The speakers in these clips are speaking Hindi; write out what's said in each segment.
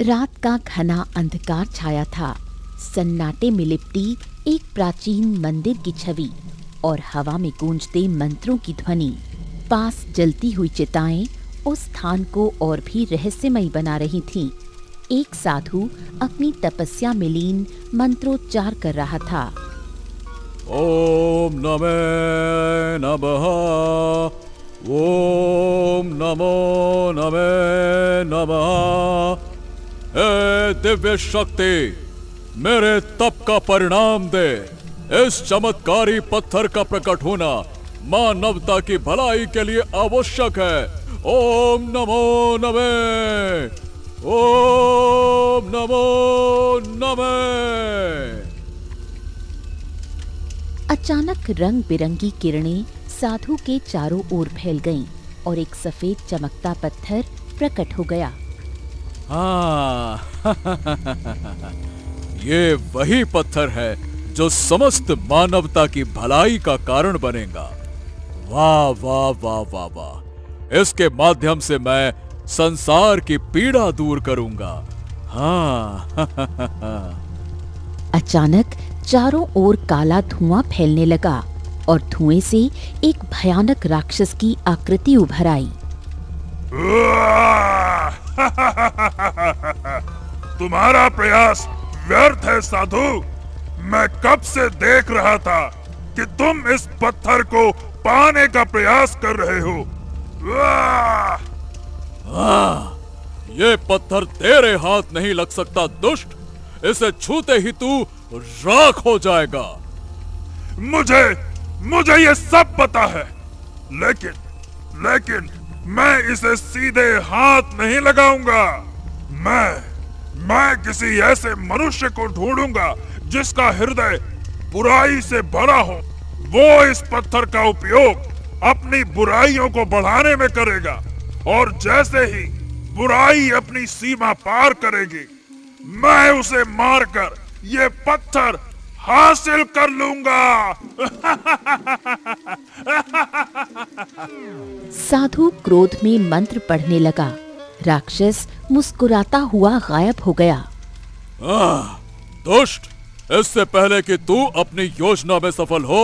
रात का घना अंधकार छाया था। सन्नाटे में लिपटी एक प्राचीन मंदिर की छवि और हवा में गूंजते मंत्रों की ध्वनि, पास जलती हुई चिताएं उस स्थान को और भी रहस्यमयी बना रही थीं। एक साधु अपनी तपस्या में लीन मंत्रोच्चार कर रहा था। ओम नमः नमः, ओम नमो नमः नमः। हे दिव्य शक्ति, मेरे तप का परिणाम दे। इस चमत्कारी पत्थर का प्रकट होना मानवता की भलाई के लिए आवश्यक है। ओम नमो नमः, ओम नमो नमः। अचानक रंग बिरंगी किरणें साधु के चारों ओर फैल गईं और एक सफेद चमकता पत्थर प्रकट हो गया। हाँ ये वही पत्थर है जो समस्त मानवता की भलाई का कारण बनेगा। वाह वाह वाह वाह वाह, इसके माध्यम से मैं संसार की पीड़ा दूर करूंगा। हाँ अचानक चारों ओर काला धुआं फैलने लगा और धुएं से एक भयानक राक्षस की आकृति उभर आई। तुम्हारा प्रयास व्यर्थ है साधु। मैं कब से देख रहा था कि तुम इस पत्थर को पाने का प्रयास कर रहे हो। ये पत्थर तेरे हाथ नहीं लग सकता दुष्ट। इसे छूते ही तू राख हो जाएगा। मुझे ये सब पता है, लेकिन मैं इसे सीधे हाथ नहीं लगाऊंगा। मैं किसी ऐसे मनुष्य को ढूंढूंगा जिसका हृदय बुराई से भरा हो। वो इस पत्थर का उपयोग अपनी बुराइयों को बढ़ाने में करेगा और जैसे ही बुराई अपनी सीमा पार करेगी, मैं उसे मारकर ये पत्थर हासिल कर लूंगा। साधु क्रोध में मंत्र पढ़ने लगा। राक्षस मुस्कुराता हुआ गायब हो गया। दुष्ट, इससे पहले कि तू अपनी योजना में सफल हो,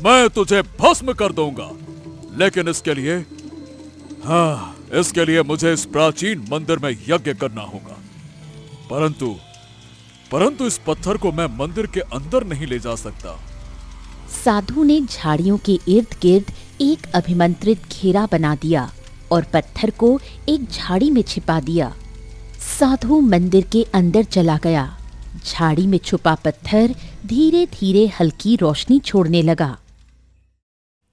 मैं तुझे भस्म कर दूंगा। लेकिन इसके लिए मुझे इस प्राचीन मंदिर में यज्ञ करना होगा। परंतु इस पत्थर को मैं मंदिर के अंदर नहीं ले जा सकता। साधु ने झाड़ियों के इर्द गिर्द एक अभिमंत्रित घेरा बना दिया और पत्थर को एक झाड़ी में छिपा दिया। साधु मंदिर के अंदर चला गया। झाड़ी में छुपा पत्थर धीरे धीरे हल्की रोशनी छोड़ने लगा।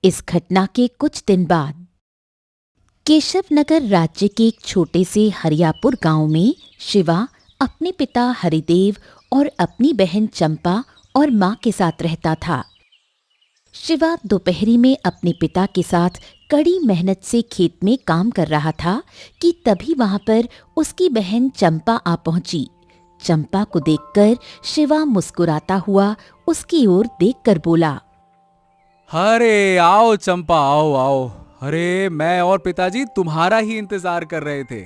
इस घटना के कुछ दिन बाद केशवनगर राज्य के एक छोटे से हरियापुर गांव में शिवा अपने पिता हरिदेव और अपनी बहन चंपा और मां के साथ रहता था। शिवा दोपहरी में अपने पिता के साथ कड़ी मेहनत से खेत में काम कर रहा था कि तभी वहां पर उसकी बहन चंपा आ पहुंची। चंपा को देखकर शिवा मुस्कुराता हुआ उसकी ओर देखकर बोला, अरे आओ चंपा, आओ आओ। अरे मैं और पिताजी तुम्हारा ही इंतजार कर रहे थे।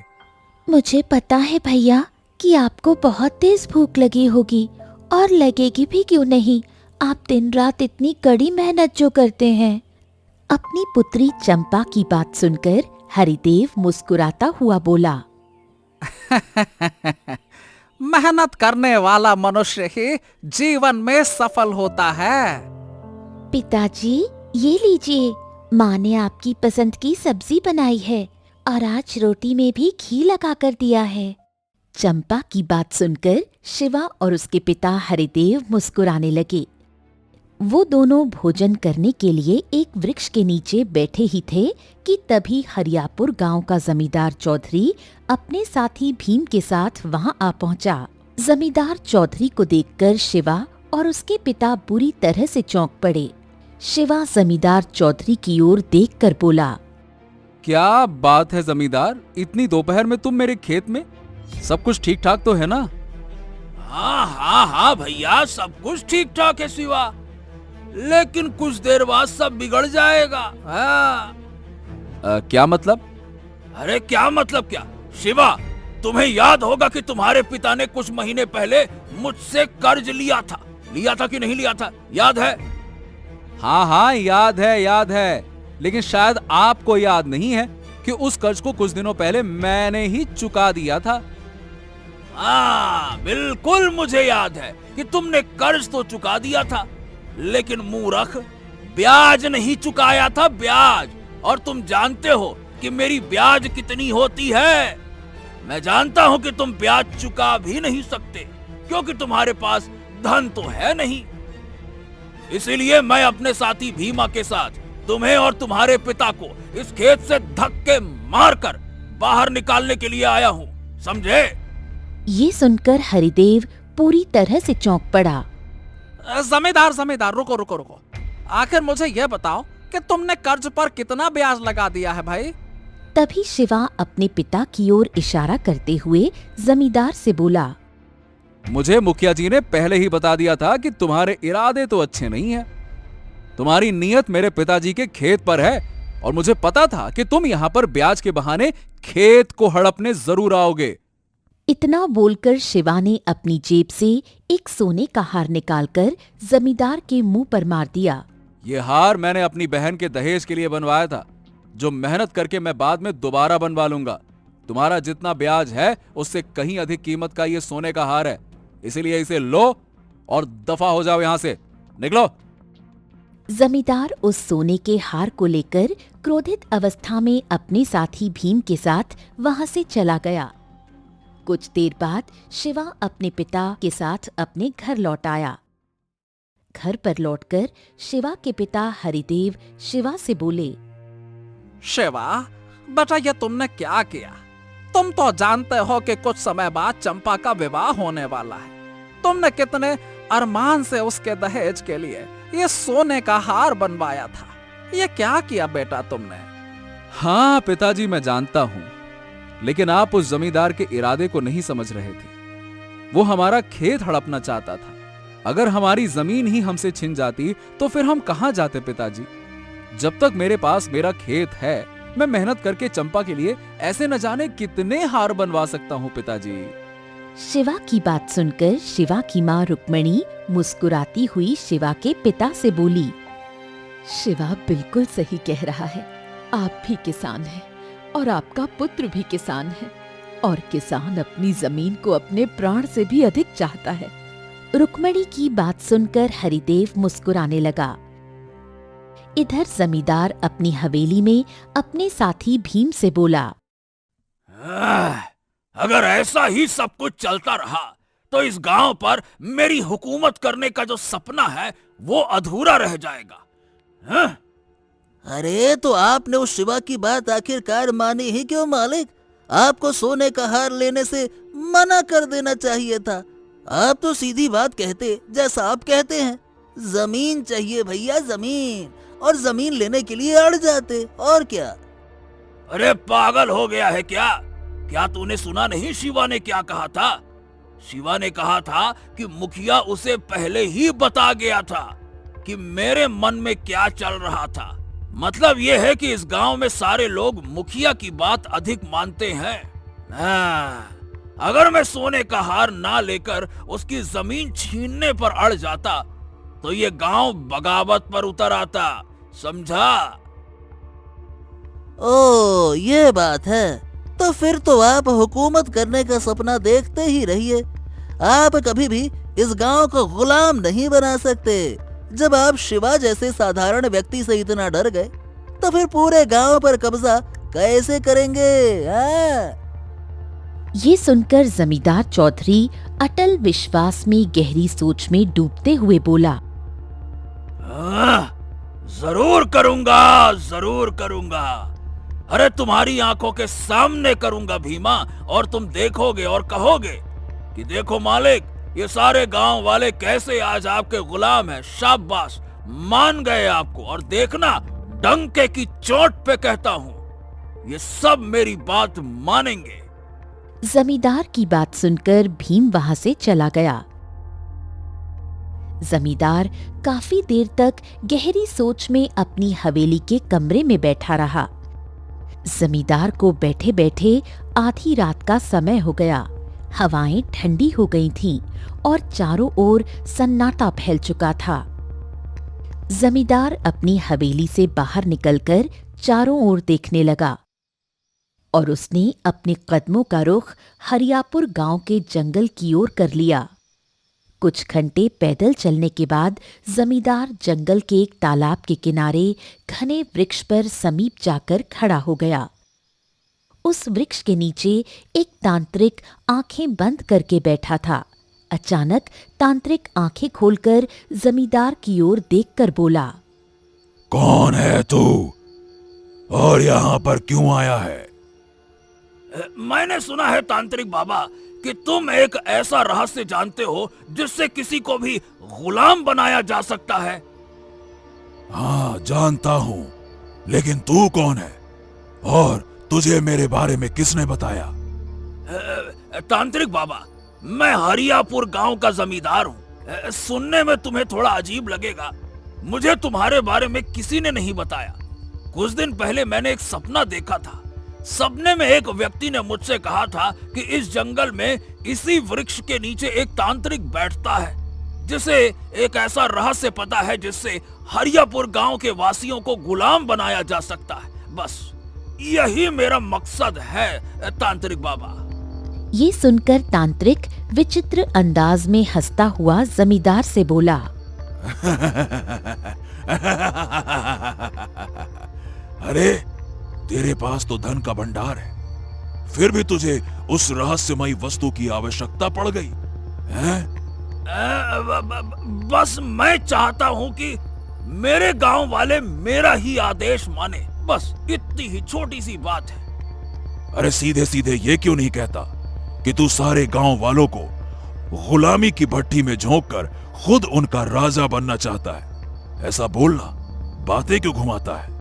मुझे पता है भैया कि आपको बहुत तेज भूख लगी होगी, और लगेगी भी क्यों नहीं, आप दिन रात इतनी कड़ी मेहनत जो करते हैं। अपनी पुत्री चंपा की बात सुनकर हरिदेव मुस्कुराता हुआ बोला, मेहनत करने वाला मनुष्य ही जीवन में सफल होता है। पिताजी ये लीजिए, माँ ने आपकी पसंद की सब्जी बनाई है और आज रोटी में भी घी लगा कर दिया है। चंपा की बात सुनकर शिवा और उसके पिता हरिदेव मुस्कुराने लगे। वो दोनों भोजन करने के लिए एक वृक्ष के नीचे बैठे ही थे कि तभी हरियापुर गांव का जमींदार चौधरी अपने साथी भीम के साथ वहां आ पहुंचा। जमींदार चौधरी को देखकर शिवा और उसके पिता बुरी तरह से चौंक पड़े। शिवा जमींदार चौधरी की ओर देखकर बोला, क्या बात है जमींदार, इतनी दोपहर में तुम मेरे खेत में? सब कुछ ठीक ठाक तो है ना? हाँ भैया, सब कुछ ठीक ठाक है शिवा, लेकिन कुछ देर बाद सब बिगड़ जाएगा। क्या मतलब? अरे क्या मतलब क्या शिवा, तुम्हें याद होगा कि तुम्हारे पिता ने कुछ महीने पहले मुझसे कर्ज लिया था कि नहीं लिया था, याद है? हाँ हाँ, याद है, लेकिन शायद आपको याद नहीं है कि उस कर्ज को कुछ दिनों पहले मैंने ही चुका दिया था। हाँ, बिल्कुल मुझे याद है कि तुमने कर्ज तो चुका दिया था, लेकिन मूर्ख, ब्याज नहीं चुकाया था, ब्याज। और तुम जानते हो कि मेरी ब्याज कितनी होती है। मैं जानता हूं कि तुम ब्याज चुका भी नहीं सकते, क्योंकि तुम्हारे पास धन तो है नहीं। इसीलिए मैं अपने साथी भीमा के साथ तुम्हें और तुम्हारे पिता को इस खेत से धक्के मारकर बाहर निकालने के लिए आया हूं, समझे? ये सुनकर हरिदेव पूरी तरह से चौंक पड़ा। जमींदार, रुको। आखिर मुझे यह बताओ कि तुमने कर्ज पर कितना ब्याज लगा दिया है भाई? तभी शिवा अपने पिता की ओर इशारा करते हुए जमींदार से बोला, मुझे मुखिया जी ने पहले ही बता दिया था कि तुम्हारे इरादे तो अच्छे नहीं हैं। तुम्हारी नीयत मेरे पिताजी के खेत पर है और मुझे पता था कि तुम यहाँ पर ब्याज के बहाने खेत को हड़पने जरूर आओगे। इतना बोलकर शिवा ने अपनी जेब से एक सोने का हार निकालकर जमींदार के मुंह पर मार दिया। ये हार मैंने अपनी बहन के दहेज के लिए बनवाया था, जो मेहनत करके मैं बाद में दोबारा बनवा लूंगा। तुम्हारा जितना ब्याज है उससे कहीं अधिक कीमत का ये सोने का हार है, इसीलिए इसे लो और दफा हो जाओ यहां से, निकलो। जमींदार उस सोने के हार को लेकर क्रोधित अवस्था में अपने साथी भीम के साथ वहां से चला गया। कुछ देर बाद शिवा अपने पिता के साथ अपने घर लौट आया। घर पर लौटकर शिवा के पिता हरिदेव शिवा से बोले, शिवा बेटा, ये तुमने क्या किया? तुम तो जानते हो कि कुछ समय बाद चंपा का विवाह होने वाला है। तुमने कितने अरमान से उसके दहेज के लिए ये सोने का हार बनवाया था। ये क्या किया बेटा तुमने? हाँ पिताजी, मैं जानता हूं, लेकिन आप उस जमींदार के इरादे को नहीं समझ रहे थे। वो हमारा खेत हड़पना चाहता था। अगर हमारी जमीन ही हमसे छिन जाती तो फिर हम कहां जाते पिताजी? जब तक मेरे पास मेरा खेत है, मैं मेहनत करके चंपा के लिए ऐसे न जाने कितने हार बनवा सकता हूं पिताजी। शिवा की बात सुनकर शिवा की माँ रुक्मणी मुस्कुराती हुई शिवा के पिता से बोली, शिवा बिल्कुल सही कह रहा है। आप भी किसान हैं और आपका पुत्र भी किसान है, और किसान अपनी जमीन को अपने प्राण से भी अधिक चाहता है। रुक्मणी की बात सुनकर हरिदेव मुस्कुराने लगा। इधर जमींदार अपनी हवेली में अपने साथी भीम से बोला, अगर ऐसा ही सब कुछ चलता रहा तो इस गांव पर मेरी हुकूमत करने का जो सपना है वो अधूरा रह जाएगा। हाँ? अरे तो आपने उस शिवा की बात आखिरकार मानी ही क्यों मालिक? आपको सोने का हार लेने से मना कर देना चाहिए था। आप तो सीधी बात कहते जैसा आप कहते हैं। जमीन चाहिए भैया, जमीन, और जमीन लेने के लिए अड़ जाते, और क्या। अरे पागल हो गया है क्या? क्या तूने सुना नहीं शिवा ने क्या कहा था? शिवा ने कहा था कि मुखिया उसे पहले ही बता गया था कि मेरे मन में क्या चल रहा था। मतलब ये है कि इस गांव में सारे लोग मुखिया की बात अधिक मानते हैं। अगर मैं सोने का हार ना लेकर उसकी जमीन छीनने पर अड़ जाता तो ये गांव बगावत पर उतर आता, समझा? ओ ये बात है। तो फिर तो आप हुकूमत करने का सपना देखते ही रहिए। आप कभी भी इस गांव को गुलाम नहीं बना सकते। जब आप शिवा जैसे साधारण व्यक्ति से इतना डर गए तो फिर पूरे गांव पर कब्जा कैसे करेंगे? ये सुनकर जमींदार चौधरी अटल विश्वास में गहरी सोच में डूबते हुए बोला, जरूर करूंगा, जरूर करूंगा। अरे तुम्हारी आंखों के सामने करूंगा भीमा, और तुम देखोगे और कहोगे कि देखो मालिक, ये सारे गांव वाले कैसे आज आपके गुलाम हैं। शाबाश, मान गए आपको। और देखना, डंके की चोट पे कहता हूं, ये सब मेरी बात मानेंगे। जमींदार की बात सुनकर भीम वहां से चला गया। जमींदार काफी देर तक गहरी सोच में अपनी हवेली के कमरे में बैठा रहा। जमींदार को बैठे बैठे आधी रात का समय हो गया। हवाएं ठंडी हो गई थीं और चारों ओर सन्नाटा फैल चुका था। जमींदार अपनी हवेली से बाहर निकलकर चारों ओर देखने लगा और उसने अपने कदमों का रुख हरियापुर गांव के जंगल की ओर कर लिया। कुछ घंटे पैदल चलने के बाद जमींदार जंगल के एक तालाब के किनारे घने वृक्ष पर समीप जाकर खड़ा हो गया। उस वृक्ष के नीचे एक तांत्रिक आंखें बंद करके बैठा था। अचानक तांत्रिक आंखें खोलकर जमींदार की ओर देखकर बोला, कौन है तू और यहाँ पर क्यों आया है? मैंने सुना है तांत्रिक बाबा कि तुम एक ऐसा रहस्य जानते हो जिससे किसी को भी गुलाम बनाया जा सकता है। हाँ, जानता हूँ, लेकिन तू कौन है और तुझे मेरे बारे में किसने बताया? तांत्रिक बाबा, मैं हरियापुर गांव का जमींदार हूँ। सुनने में तुम्हें थोड़ा अजीब लगेगा, मुझे तुम्हारे बारे में किसी ने नहीं बताया। कुछ दिन पहले मैंने एक सपना देखा था। सपने में एक व्यक्ति ने मुझसे कहा था कि इस जंगल में इसी वृक्ष के नीचे एक तांत्रिक बैठता है जिसे एक ऐसा रहस्य पता है जिससे हरियापुर गांव के वासियों को गुलाम बनाया जा सकता है। बस यही मेरा मकसद है तांत्रिक बाबा। ये सुनकर तांत्रिक विचित्र अंदाज में हंसता हुआ जमींदार से बोला, अरे, तेरे पास तो धन का भंडार है, फिर भी तुझे उस रहस्यमयी वस्तु की आवश्यकता पड़ गई है? बस मैं चाहता हूँ कि मेरे गांव वाले मेरा ही आदेश माने, बस इतनी ही छोटी सी बात है। अरे सीधे सीधे ये क्यों नहीं कहता कि तू सारे गांव वालों को गुलामी की भट्टी में झोंककर खुद उनका राजा बनना चाहता है? ऐसा बोलना, बातें क्यों घुमाता है?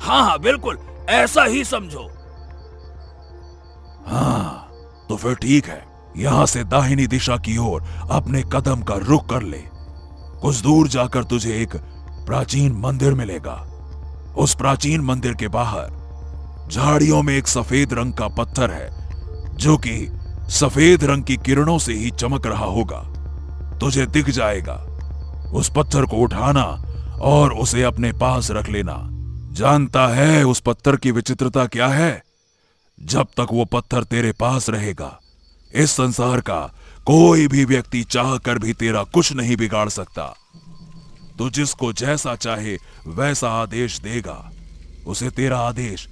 हाँ, बिल्कुल ऐसा ही समझो। हाँ, तो फिर ठीक है, यहाँ से दाहिनी दिशा की ओर अपने कदम का रुख कर ले। कुछ दूर जाकर तुझे एक प्राचीन मंदिर मिलेगा। उस प्राचीन मंदिर के बाहर झाड़ियों में एक सफेद रंग का पत्थर है जो कि सफेद रंग की किरणों से ही चमक रहा होगा। तुझे दिख जाएगा। उस पत्थर को उठाना और उसे अपने पास रख लेना। जानता है उस पत्थर की विचित्रता क्या है? जब तक वो पत्थर तेरे पास रहेगा, इस संसार का कोई भी व्यक्ति चाह कर भी तेरा कुछ नहीं बिगाड़ सकता। तो जिसको जैसा चाहे वैसा आदेश देगा, उसे तेरा आदेश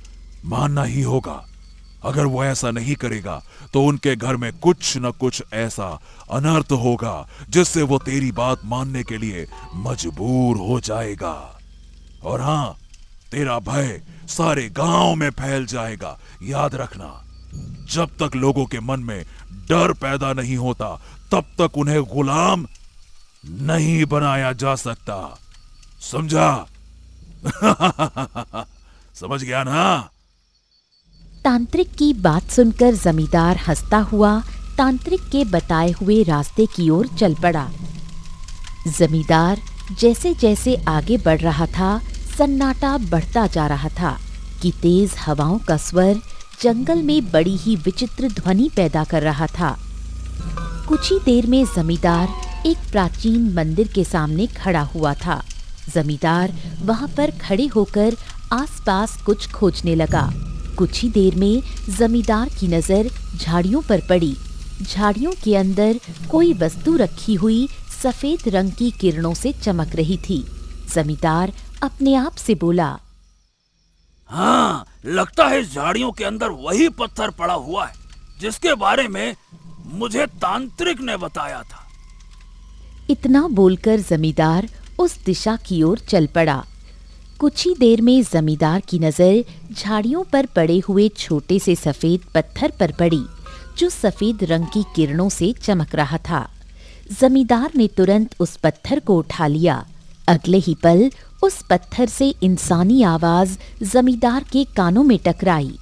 मानना ही होगा। अगर वो ऐसा नहीं करेगा तो उनके घर में कुछ न कुछ ऐसा अनर्थ होगा जिससे वो तेरी बात मानने के लिए मजबूर हो जाएगा। और हाँ, तेरा भय सारे गांव में फैल जाएगा। याद रखना, जब तक लोगों के मन में डर पैदा नहीं होता तब तक उन्हें गुलाम नहीं बनाया जा सकता। समझा? समझ गया ना? तांत्रिक की बात सुनकर जमींदार हंसता हुआ तांत्रिक के बताए हुए रास्ते की ओर चल पड़ा। जमींदार जैसे जैसे आगे बढ़ रहा था, सन्नाटा बढ़ता जा रहा था कि तेज हवाओं का स्वर जंगल में बड़ी ही विचित्र ध्वनि पैदा कर रहा था। कुछ ही देर में जमींदार एक प्राचीन मंदिर के सामने खड़ा हुआ था। जमींदार वहां पर खड़े होकर आसपास कुछ खोजने लगा। कुछ ही देर में जमींदार की नजर झाड़ियों पर पड़ी। झाड़ियों के अंदर कोई वस्तु रखी हुई सफेद रंग की किरणों से चमक रही थी। जमींदार अपने आप से बोला, हाँ, लगता है इस झाड़ियों के अंदर वही पत्थर पड़ा हुआ है जिसके बारे में मुझे तांत्रिक ने बताया था। इतना बोलकर जमींदार उस दिशा की ओर चल पड़ा। कुछ ही देर में जमींदार की नजर झाड़ियों पर पड़े हुए छोटे से सफेद पत्थर पर पड़ी जो सफेद रंग की किरणों से चमक रहा था। जमींदार ने तुरंत उस पत्थर को उठा लिया। अगले ही पल उस पत्थर से इंसानी आवाज जमींदार के कानों में टकराई।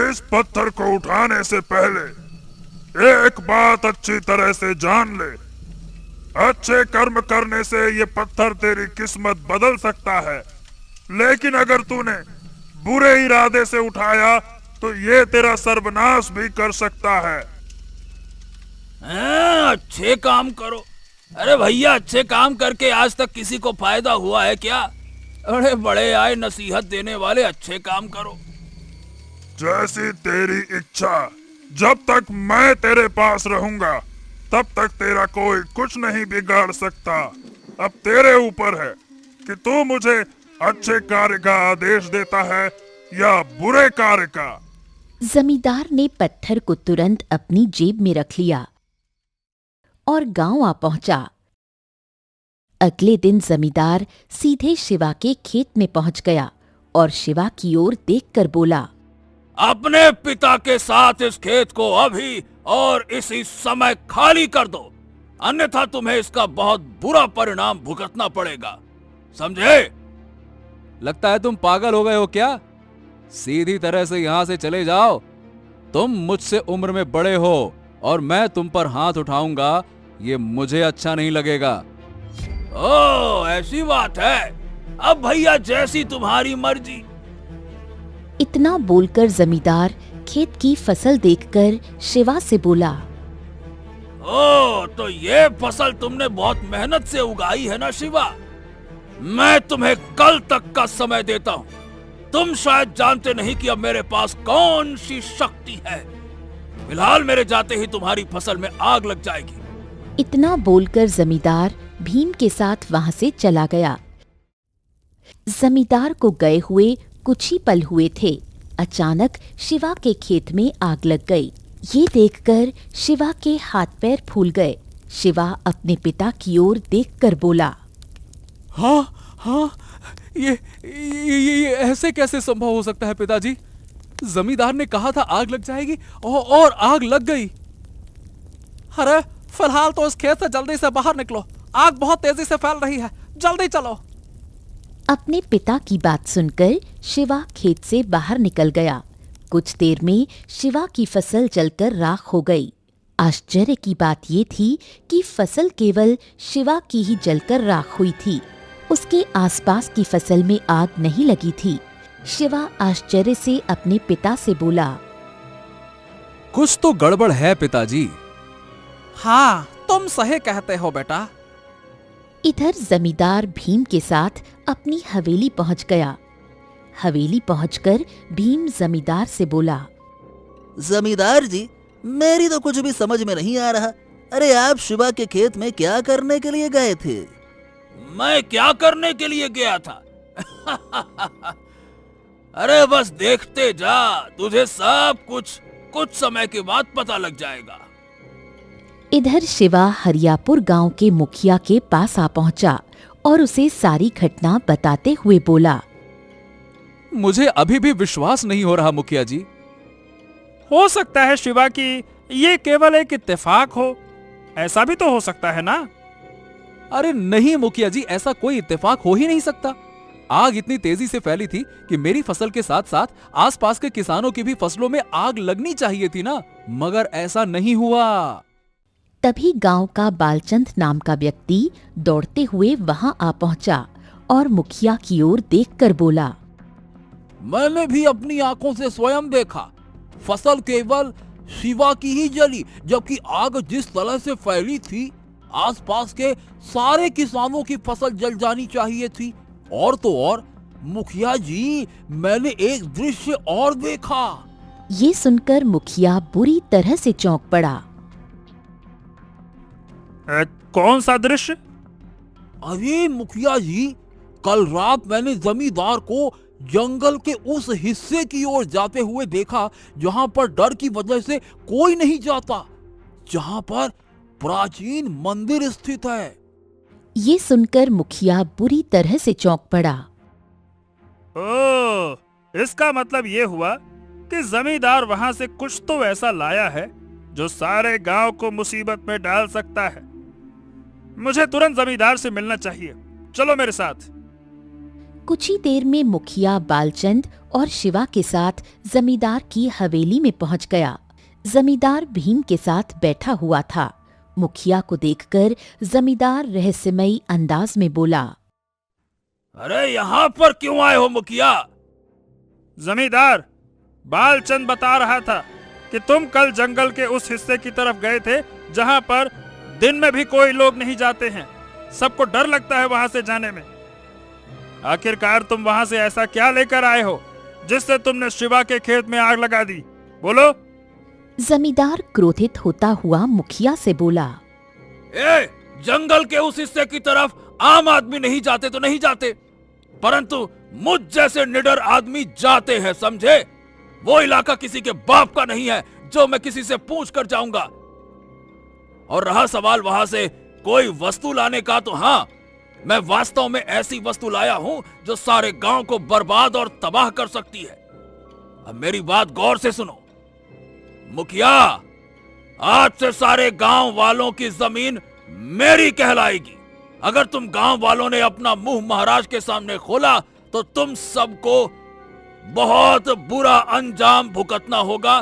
इस पत्थर को उठाने से पहले एक बात अच्छी तरह से जान ले। अच्छे कर्म करने से ये पत्थर तेरी किस्मत बदल सकता है, लेकिन अगर तूने बुरे इरादे से उठाया तो ये तेरा सर्वनाश भी कर सकता है। अच्छे काम करो। अरे भैया, अच्छे काम करके आज तक किसी को फायदा हुआ है क्या? अरे बड़े आए नसीहत देने वाले, अच्छे काम करो। जैसी तेरी इच्छा। जब तक मैं तेरे पास रहूंगा तब तक तेरा कोई कुछ नहीं बिगाड़ सकता। अब तेरे ऊपर है कि तू मुझे अच्छे कार्य का आदेश देता है या बुरे कार्य का। जमींदार ने पत्थर को तुरंत अपनी जेब में रख लिया और गांव आ पहुंचा। अगले दिन जमींदार सीधे शिवा के खेत में पहुंच गया और शिवा की ओर देखकर बोला, अपने पिता के साथ इस खेत को अभी और इसी समय खाली कर दो, अन्यथा तुम्हें इसका बहुत बुरा परिणाम भुगतना पड़ेगा, समझे? लगता है तुम पागल हो गए हो क्या? सीधी तरह से यहाँ से चले जाओ। तुम मुझसे उम्र में बड़े हो और मैं तुम पर हाथ उठाऊंगा, ये मुझे अच्छा नहीं लगेगा। ओ, ऐसी बात है। अब भैया, जैसी तुम्हारी मर्जी। इतना बोलकर जमींदार खेत की फसल देखकर शिवा से बोला, ओ, तो ये फसल तुमने बहुत मेहनत से उगाई है ना शिवा? मैं तुम्हें कल तक का समय देता हूँ। तुम शायद जानते नहीं कि अब मेरे पास कौन सी शक्ति है। फिलहाल मेरे जाते ही तुम्हारी फसल में आग लग जाएगी। इतना बोलकर जमींदार भीम के साथ वहां से चला गया। जमींदार को गए हुए कुछ ही पल हुए थे, अचानक शिवा के खेत में आग लग गई। ये देखकर शिवा के हाथ पैर फूल गए। शिवा अपने पिता की ओर देखकर बोला, हाँ, ये ऐसे कैसे संभव हो सकता है पिताजी? जमींदार ने कहा था आग लग जाएगी और आग लग गई। अरे फिलहाल तो इस खेत से जल्दी से बाहर निकलो, आग बहुत तेजी से फैल रही है, जल्दी चलो। अपने पिता की बात सुनकर शिवा खेत से बाहर निकल गया। कुछ देर में शिवा की फसल जलकर राख हो गई। आश्चर्य की बात ये थी कि फसल केवल शिवा की ही जलकर राख हुई थी, उसके आसपास की फसल में आग नहीं लगी थी। शिवा आश्चर्य से अपने पिता से बोला, कुछ तो गड़बड़ है पिताजी। हाँ, तुम सही कहते हो बेटा। इधर जमींदार भीम के साथ अपनी हवेली पहुंच गया। हवेली पहुंचकर भीम जमींदार से बोला, जमींदार जी, मेरी तो कुछ भी समझ में नहीं आ रहा। अरे आप शिवा के खेत में क्या करने के लिए गए थे? मैं क्या करने के लिए गया था? अरे बस देखते जा, तुझे सब कुछ समय के बाद पता लग जाएगा। इधर शिवा हरियापुर गांव के मुखिया के पास आ पहुंचा और उसे सारी घटना बताते हुए बोला, मुझे अभी भी विश्वास नहीं हो रहा मुखिया जी। हो सकता है शिवा की ये केवल एक इत्तेफाक हो, ऐसा भी तो हो सकता है ना? अरे नहीं मुखिया जी, ऐसा कोई इत्तेफाक हो ही नहीं सकता। आग इतनी तेजी से फैली थी कि मेरी फसल के साथ साथ आसपास के किसानों की भी फसलों में आग लगनी चाहिए थी ना, मगर ऐसा नहीं हुआ। तभी गांव का बालचंद नाम का व्यक्ति दौड़ते हुए वहां आ पहुंचा और मुखिया की ओर देखकर बोला, मैंने भी अपनी आंखों से स्वयं देखा, फसल केवल शिवा की ही जली, जबकि आग जिस तरह से फैली थी आसपास के सारे किसानों की फसल जल जानी चाहिए थी। और तो और मुखिया जी, मैंने एक दृश्य और देखा। ये सुनकर मुखिया बुरी तरह से चौंक पड़ा। कौन सा दृश्य? अरे मुखिया जी, कल रात मैंने जमींदार को जंगल के उस हिस्से की ओर जाते हुए देखा जहां पर डर की वजह से कोई नहीं जाता, जहां पर प्राचीन मंदिर स्थित है। ये सुनकर मुखिया बुरी तरह से चौंक पड़ा। ओह, इसका मतलब ये हुआ कि जमींदार वहां से कुछ तो ऐसा लाया है जो सारे गांव को मुसीबत में डाल सकता है। मुझे तुरंत जमींदार से मिलना चाहिए, चलो मेरे साथ। कुछ ही देर में मुखिया बालचंद और शिवा के साथ जमींदार की हवेली में पहुंच गया। जमींदार भीम के साथ बैठा हुआ था। मुखिया को देखकर जमींदार रहस्यमयी अंदाज में बोला, अरे यहाँ पर क्यों आए हो मुखिया? जमींदार, बालचंद बता रहा था कि तुम कल जंगल के उस हिस्से की तरफ गए थे जहां पर दिन में भी कोई लोग नहीं जाते हैं। सबको डर लगता है वहां से जाने में। आखिरकार तुम वहां से ऐसा क्या लेकर आए हो जिससे तुमने शिवा के खेत में आग लगा दी? बोलो। जमींदार क्रोधित होता हुआ मुखिया से बोला। जंगल के उस हिस्से की तरफ आम आदमी नहीं जाते तो नहीं जाते, परंतु मुझ जैसे निडर आदमी जाते हैं, समझे? वो इलाका किसी के बाप का नहीं है जो मैं किसी से पूछ कर जाऊंगा। और रहा सवाल वहां से कोई वस्तु लाने का, तो हाँ, मैं वास्तव में ऐसी वस्तु लाया हूं जो सारे गांव को बर्बाद और तबाह कर सकती है। अब मेरी बात गौर से सुनो। मुखिया, आज से सारे गांव वालों की जमीन मेरी कहलाएगी। अगर तुम गांव वालों ने अपना मुंह महाराज के सामने खोला तो तुम सबको बहुत बुरा अंजाम भुगतना होगा।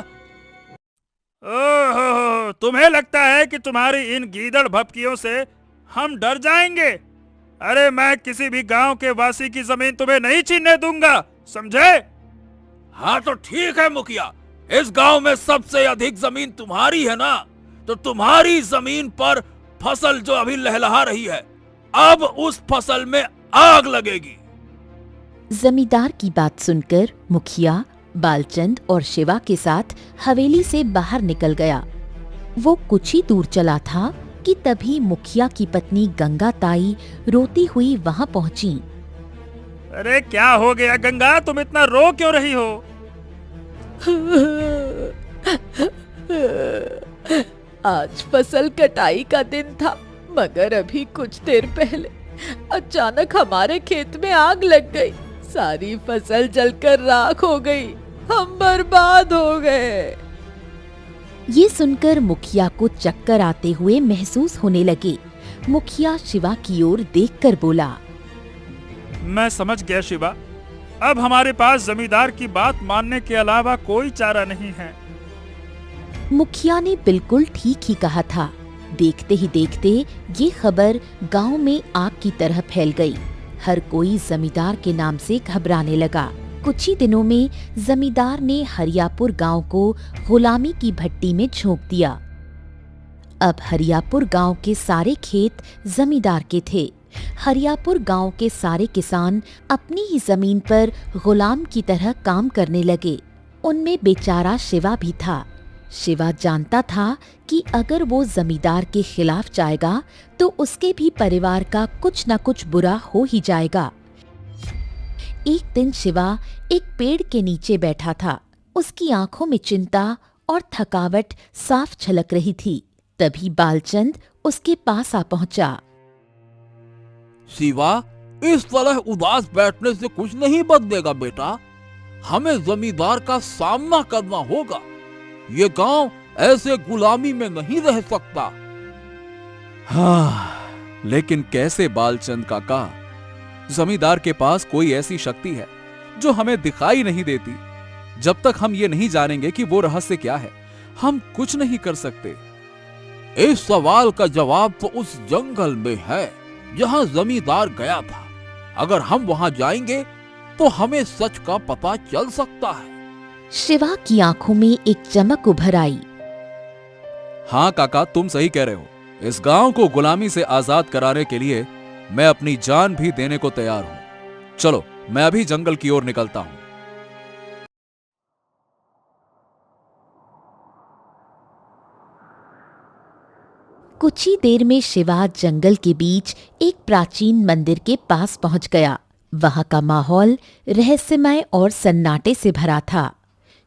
ओहो, तुम्हें लगता है कि तुम्हारी इन गीदड़ भपकियों से हम डर जाएंगे? अरे मैं किसी भी गांव के वासी की जमीन तुम्हें नहीं छीनने दूंगा, समझे? हाँ तो ठीक है मुखिया, इस गांव में सबसे अधिक जमीन तुम्हारी है ना, तो तुम्हारी जमीन पर फसल जो अभी लहलहा रही है, अब उस फसल में आग लगेगी। जमींदार की बात सुनकर मुखिया बालचंद और शिवा के साथ हवेली से बाहर निकल गया। वो कुछ ही दूर चला था कि तभी मुखिया की पत्नी गंगा ताई रोती हुई वहां पहुंची। अरे क्या हो गया गंगा, तुम इतना रो क्यों रही हो? आज फसल कटाई का दिन था, मगर अभी कुछ देर पहले अचानक हमारे खेत में आग लग गई। सारी फसल जलकर राख हो गई, हम बर्बाद हो गए। ये सुनकर मुखिया को चक्कर आते हुए महसूस होने लगे। मुखिया शिवा की ओर देखकर बोला। मैं समझ गया शिवा, अब हमारे पास जमींदार की बात मानने के अलावा कोई चारा नहीं है। मुखिया ने बिल्कुल ठीक ही कहा था। देखते ही देखते ये खबर गांव में आग की तरह फैल गई। हर कोई जमींदार के नाम से घबराने लगा। कुछ ही दिनों में जमींदार ने हरियापुर गांव को गुलामी की भट्टी में झोंक दिया। अब हरियापुर गांव के सारे खेत जमींदार के थे। हरियापुर गांव के सारे किसान अपनी ही जमीन पर गुलाम की तरह काम करने लगे। उनमें बेचारा शिवा भी था। शिवा जानता था कि अगर वो जमींदार के खिलाफ जाएगा तो उसके भी परिवार का कुछ न कुछ बुरा हो ही जाएगा। एक दिन शिवा एक पेड़ के नीचे बैठा था। उसकी आंखों में चिंता और थकावट साफ झलक रही थी। तभी बालचंद उसके पास आ पहुंचा। शिवा, इस तरह उदास बैठने से कुछ नहीं बदलेगा बेटा। हमें जमींदार का सामना करना होगा। ये गांव ऐसे गुलामी में नहीं रह सकता। हाँ, लेकिन कैसे बालचंद काका? जमींदार के पास कोई ऐसी शक्ति है जो हमें दिखाई नहीं देती। जब तक हम ये नहीं जानेंगे कि वो रहस्य क्या है, हम कुछ नहीं कर सकते। इस सवाल का जवाब तो उस जंगल में है जहां जमींदार गया था। अगर हम वहां जाएंगे तो हमें सच का पता चल सकता है। शिवा की आंखों में एक चमक उभर आई। हाँ काका, तुम सही कह रहे हो। इस गांव को गुलामी से आजाद कराने के लिए मैं अपनी जान भी देने को तैयार हूं। चलो, मैं अभी जंगल की ओर निकलता हूं। कुछ ही देर में शिवा जंगल के बीच एक प्राचीन मंदिर के पास पहुंच गया। वहां का माहौल रहस्यमय और सन्नाटे से भरा था।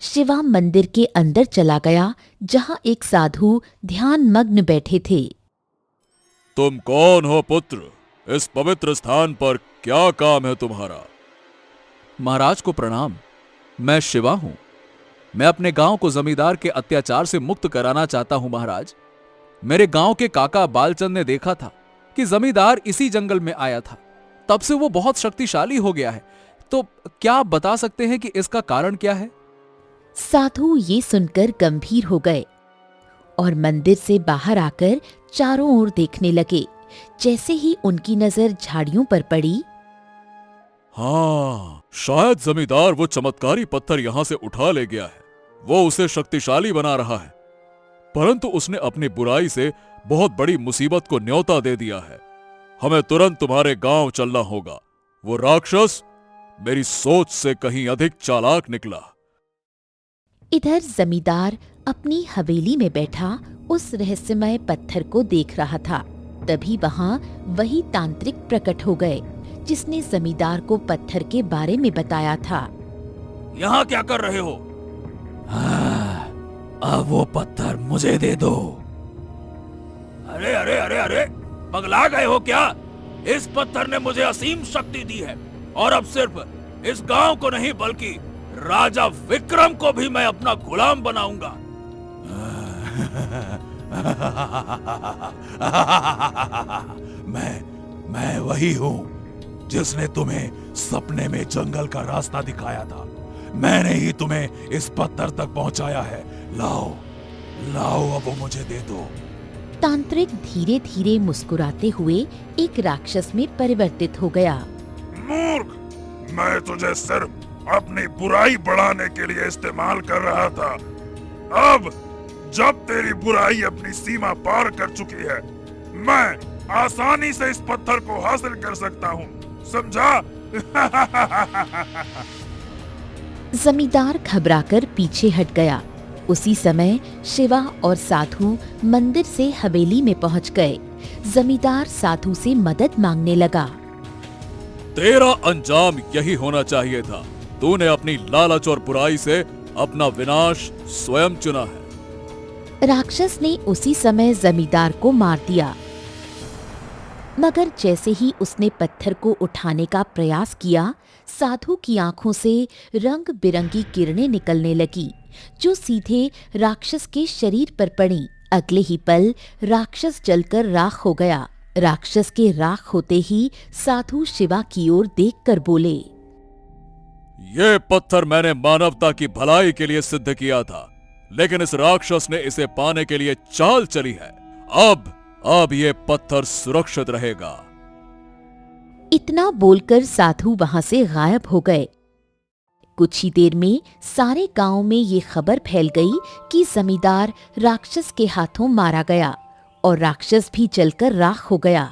शिवा मंदिर के अंदर चला गया जहां एक साधु ध्यान मग्न बैठे थे। तुम कौन हो पुत्र? इस पवित्र स्थान पर क्या काम है तुम्हारा? महाराज को प्रणाम। मैं शिवा हूं। मैं अपने गांव को जमींदार के अत्याचार से मुक्त कराना चाहता हूं महाराज। मेरे गांव के काका बालचंद ने देखा था कि जमींदार इसी जंगल में आया था। तब से वो बहुत शक्तिशाली हो गया है। तो क्या आप बता सकते हैं कि इसका कारण क्या है? साधु ये सुनकर गंभीर हो गए और मंदिर से बाहर आकर चारों ओर देखने लगे। जैसे ही उनकी नजर झाड़ियों पर पड़ी, हाँ, शायद जमींदार वो चमत्कारी पत्थर यहां से उठा ले गया है। वो उसे शक्तिशाली बना रहा है, परंतु उसने अपनी बुराई से बहुत बड़ी मुसीबत को न्योता दे दिया है। हमें तुरंत तुम्हारे गांव चलना होगा। वो राक्षस मेरी सोच से कहीं अधिक चालाक निकला। इधर जमींदार अपनी हवेली में बैठा उस रहस्यमय पत्थर को देख रहा था। तभी वहां वही तांत्रिक प्रकट हो गए जिसने जमींदार को पत्थर के बारे में बताया था। यहाँ क्या कर रहे हो? अब वो पत्थर मुझे दे दो। अरे अरे अरे अरे, पगला गए हो क्या? इस पत्थर ने मुझे असीम शक्ति दी है और अब सिर्फ इस गांव को नहीं बल्कि राजा विक्रम को भी मैं अपना गुलाम बनाऊंगा। मैं वही हूँ जिसने तुम्हें सपने में जंगल का रास्ता दिखाया था। मैंने ही तुम्हें इस पत्थर तक पहुंचाया है। लाओ लाओ, अब वो मुझे दे दो। तांत्रिक धीरे धीरे मुस्कुराते हुए एक राक्षस में परिवर्तित हो गया। मूर्ख, मैं तुझे सिर्फ अपनी बुराई बढ़ाने के लिए इस्तेमाल कर रहा था। अब जब तेरी बुराई अपनी सीमा पार कर चुकी है, मैं आसानी से इस पत्थर को हासिल कर सकता हूँ, समझा? जमींदार घबराकर पीछे हट गया। उसी समय शिवा और साधु मंदिर से हवेली में पहुंच गए। जमींदार साधु से मदद मांगने लगा। तेरा अंजाम यही होना चाहिए था। तूने अपनी लालच और बुराई से अपना विनाश स्वयं चुना है। राक्षस ने उसी समय जमींदार को मार दिया, मगर जैसे ही उसने पत्थर को उठाने का प्रयास किया, साधु की आंखों से रंग बिरंगी किरणें निकलने लगी जो सीधे राक्षस के शरीर पर पड़ी। अगले ही पल राक्षस जलकर राख हो गया। राक्षस के राख होते ही साधु शिवा की ओर देखकर बोले, ये पत्थर मैंने मानवता की भलाई के लिए सिद्ध किया था, लेकिन इस राक्षस ने इसे पाने के लिए चाल चली है। अब ये पत्थर सुरक्षित रहेगा। इतना बोलकर साधु वहां से गायब हो गए। कुछ ही देर में सारे गांव में ये खबर फैल गई कि जमींदार राक्षस के हाथों मारा गया और राक्षस भी जलकर राख हो गया।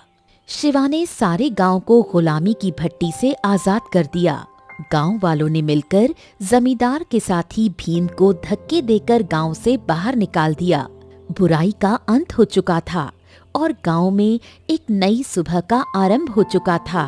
शिवा ने सारे गांव को गुलामी की भट्टी से आजाद कर दिया। गांव वालों ने मिलकर जमींदार के साथी भीम को धक्के देकर गांव से बाहर निकाल दिया। बुराई का अंत हो चुका था और गांव में एक नई सुबह का आरंभ हो चुका था।